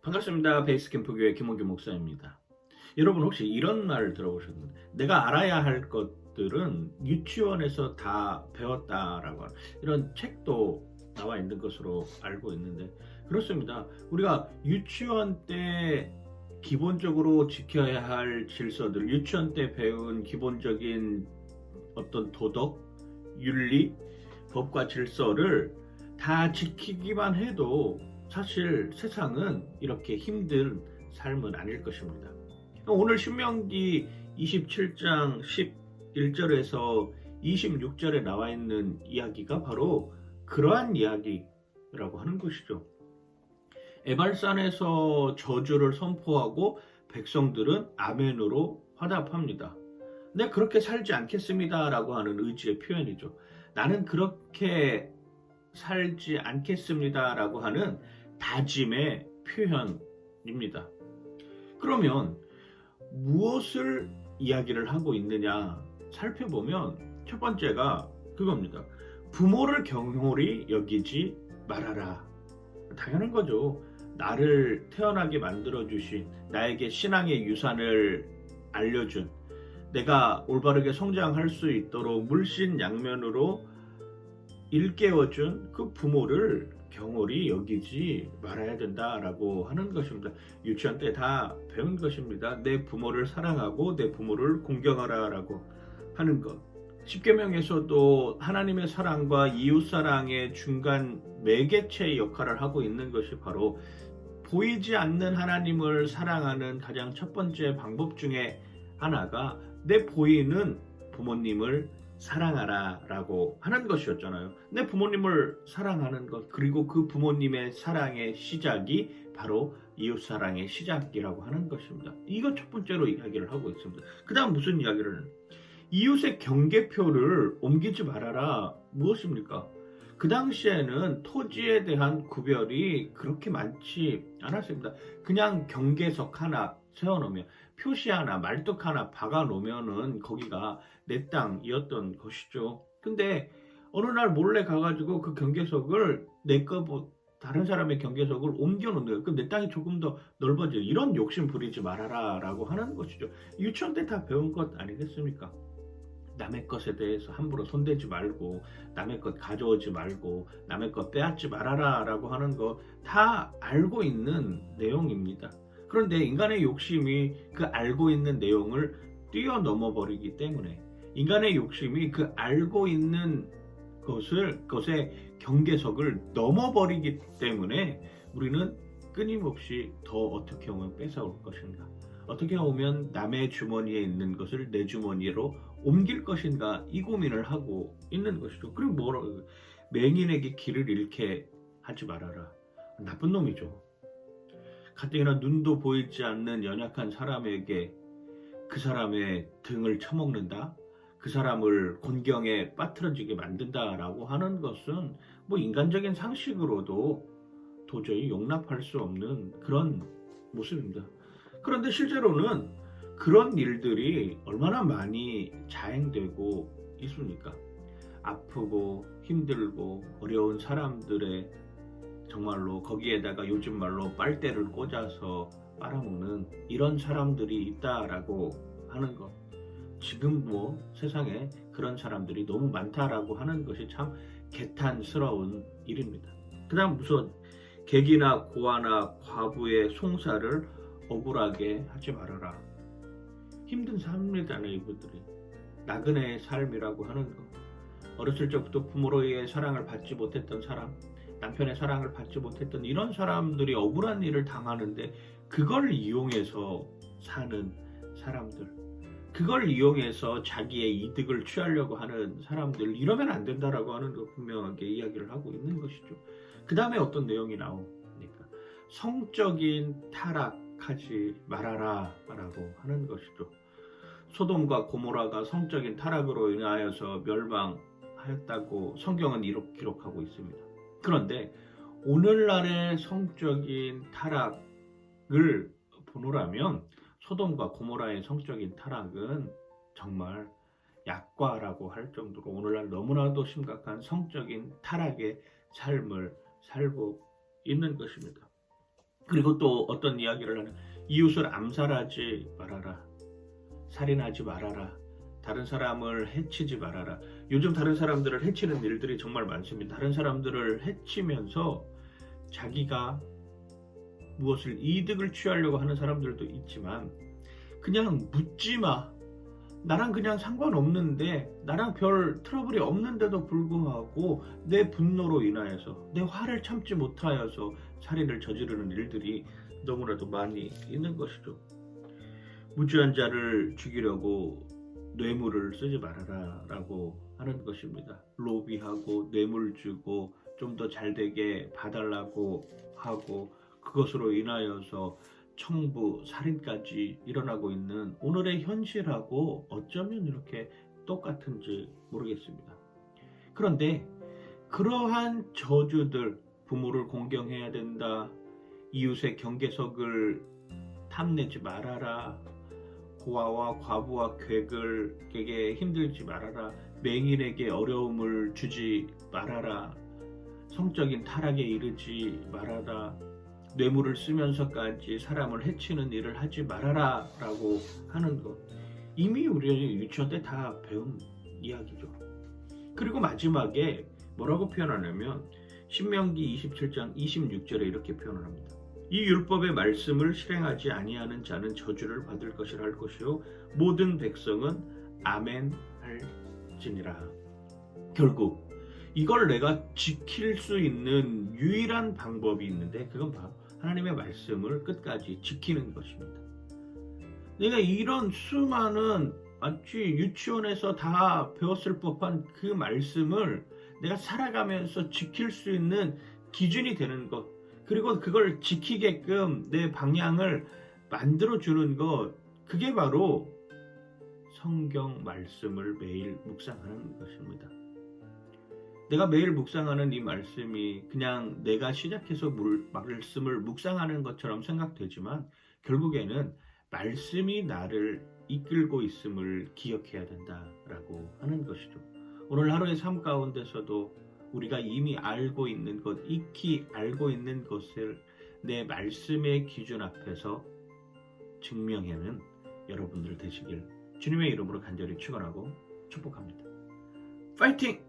반갑습니다. 베이스캠프교회 김원규 목사입니다. 여러분 혹시 이런 말 들어보셨나요? 내가 알아야 할 것들은 유치원에서 다 배웠다라고 하는 이런 책도 나와 있는 것으로 알고 있는데 그렇습니다. 우리가 유치원 때 기본적으로 지켜야 할 질서들, 유치원 때 배운 기본적인 어떤 도덕, 윤리, 법과 질서를 다 지키기만 해도 사실 세상은 이렇게 힘든 삶은 아닐 것입니다. 오늘 신명기 27장 11절에서 26절에 나와 있는 이야기가 바로 그러한 이야기라고 하는 것이죠. 에발산에서 저주를 선포하고 백성들은 아멘으로 화답합니다. 네, 그렇게 살지 않겠습니다 라고 하는 의지의 표현이죠. 나는 그렇게 살지 않겠습니다 라고 하는 다짐의 표현입니다. 그러면 무엇을 이야기를 하고 있느냐 살펴보면 첫 번째가 그겁니다. 부모를 경홀히 여기지 말아라. 당연한 거죠. 나를 태어나게 만들어주신, 나에게 신앙의 유산을 알려준, 내가 올바르게 성장할 수 있도록 물신양면으로 일깨워준 그 부모를 경홀히 여기지 말아야 된다라고 하는 것입니다. 유치원 때 다 배운 것입니다. 내 부모를 사랑하고 내 부모를 공경하라라고 하는 것. 십계명에서도 하나님의 사랑과 이웃사랑의 중간 매개체의 역할을 하고 있는 것이 바로 보이지 않는 하나님을 사랑하는 가장 첫 번째 방법 중에 하나가 내 보이는 부모님을 사랑하라 라고 하는 것이었잖아요. 내 부모님을 사랑하는 것, 그리고 그 부모님의 사랑의 시작이 바로 이웃사랑의 시작이라고 하는 것입니다. 이거 첫 번째로 이야기를 하고 있습니다. 그 다음 무슨 이야기를? 이웃의 경계표를 옮기지 말아라. 무엇입니까? 그 당시에는 토지에 대한 구별이 그렇게 많지 않았습니다. 그냥 경계석 하나 세워놓으면, 표시 하나, 말뚝 하나 박아놓으면은 거기가 내 땅이었던 것이죠. 근데 어느 날 몰래 가가지고 그 경계석을 다른 사람의 경계석을 옮겨놓는 거예요. 그럼 내 땅이 조금 더 넓어져요. 이런 욕심 부리지 말아라 라고 하는 것이죠. 유치원 때 다 배운 것 아니겠습니까? 남의 것에 대해서 함부로 손대지 말고, 남의 것 가져오지 말고, 남의 것 빼앗지 말아라 라고 하는 거 다 알고 있는 내용입니다. 그런데 인간의 욕심이 그 알고 있는 내용을 뛰어넘어 버리기 때문에, 인간의 욕심이 그 알고 있는 것의 경계석을 넘어버리기 때문에 우리는 끊임없이 더 어떻게 보면 뺏어올 것인가, 어떻게 보면 남의 주머니에 있는 것을 내 주머니로 옮길 것인가, 이 고민을 하고 있는 것이죠. 그리고 맹인에게 길을 잃게 하지 말아라. 나쁜 놈이죠. 가뜩이나 눈도 보이지 않는 연약한 사람에게 그 사람의 등을 쳐먹는다, 그 사람을 곤경에 빠뜨려지게 만든다라고 하는 것은 인간적인 상식으로도 도저히 용납할 수 없는 그런 모습입니다. 그런데 실제로는 그런 일들이 얼마나 많이 자행되고 있습니까? 아프고 힘들고 어려운 사람들의 정말로 거기에다가 요즘 말로 빨대를 꽂아서 빨아먹는 이런 사람들이 있다라고 하는 것. 지금 세상에 그런 사람들이 너무 많다라고 하는 것이 참 개탄스러운 일입니다. 그 다음 무슨 객이나 고아나 과부의 송사를 억울하게 하지 말아라. 힘든 삶이잖아요. 이분들이 나그네의 삶이라고 하는 것. 어렸을 적부터 부모로의 사랑을 받지 못했던 사람, 남편의 사랑을 받지 못했던 이런 사람들이 억울한 일을 당하는데 그걸 이용해서 사는 사람들, 그걸 이용해서 자기의 이득을 취하려고 하는 사람들, 이러면 안 된다라고 하는 거 분명하게 이야기를 하고 있는 것이죠. 그 다음에 어떤 내용이 나옵니까? 성적인 타락하지 말아라 라고 하는 것이죠. 소돔과 고모라가 성적인 타락으로 인하여서 멸망하였다고 성경은 이렇게 기록하고 있습니다. 그런데 오늘날의 성적인 타락을 보노라면 소돔과 고모라의 성적인 타락은 정말 약과라고 할 정도로 오늘날 너무나도 심각한 성적인 타락의 삶을 살고 있는 것입니다. 그리고 또 어떤 이야기를 하는, 이웃을 암살하지 말아라, 살인하지 말아라, 다른 사람을 해치지 말아라. 요즘 다른 사람들을 해치는 일들이 정말 많습니다. 다른 사람들을 해치면서 자기가 무엇을 이득을 취하려고 하는 사람들도 있지만, 그냥 묻지 마. 나랑 그냥 상관없는데, 나랑 별 트러블이 없는데도 불구하고 내 분노로 인하여서, 내 화를 참지 못하여서 살인을 저지르는 일들이 너무나도 많이 있는 것이죠. 무죄한 자를 죽이려고 뇌물을 쓰지 말아라 라고 하는 것입니다. 로비하고 뇌물 주고 좀 더 잘되게 봐달라고 하고, 그것으로 인하여서 청부, 살인까지 일어나고 있는 오늘의 현실하고 어쩌면 이렇게 똑같은지 모르겠습니다. 그런데 그러한 저주들, 부모를 공경해야 된다, 이웃의 경계석을 탐내지 말아라, 고아와 과부와 괴글에게 힘들지 말아라, 맹인에게 어려움을 주지 말아라, 성적인 타락에 이르지 말아라, 뇌물을 쓰면서까지 사람을 해치는 일을 하지 말아라 라고 하는 것, 이미 우리는 유치원 때 다 배운 이야기죠. 그리고 마지막에 뭐라고 표현하냐면 신명기 27장 26절에 이렇게 표현을 합니다. 이 율법의 말씀을 실행하지 아니하는 자는 저주를 받을 것이라 할 것이요 모든 백성은 아멘 할지니라. 결국 이걸 내가 지킬 수 있는 유일한 방법이 있는데, 그건 바로 하나님의 말씀을 끝까지 지키는 것입니다. 내가 이런 수많은 마치 유치원에서 다 배웠을 법한 그 말씀을 내가 살아가면서 지킬 수 있는 기준이 되는 것, 그리고 그걸 지키게끔 내 방향을 만들어주는 것, 그게 바로 성경 말씀을 매일 묵상하는 것입니다. 내가 매일 묵상하는 이 말씀이 그냥 내가 시작해서 말씀을 묵상하는 것처럼 생각되지만, 결국에는 말씀이 나를 이끌고 있음을 기억해야 된다라고 하는 것이죠. 오늘 하루의 삶 가운데서도 우리가 이미 알고 있는 것, 익히 알고 있는 것을 내 말씀의 기준 앞에서 증명하는 여러분들 되시길 주님의 이름으로 간절히 축원하고 축복합니다. 파이팅!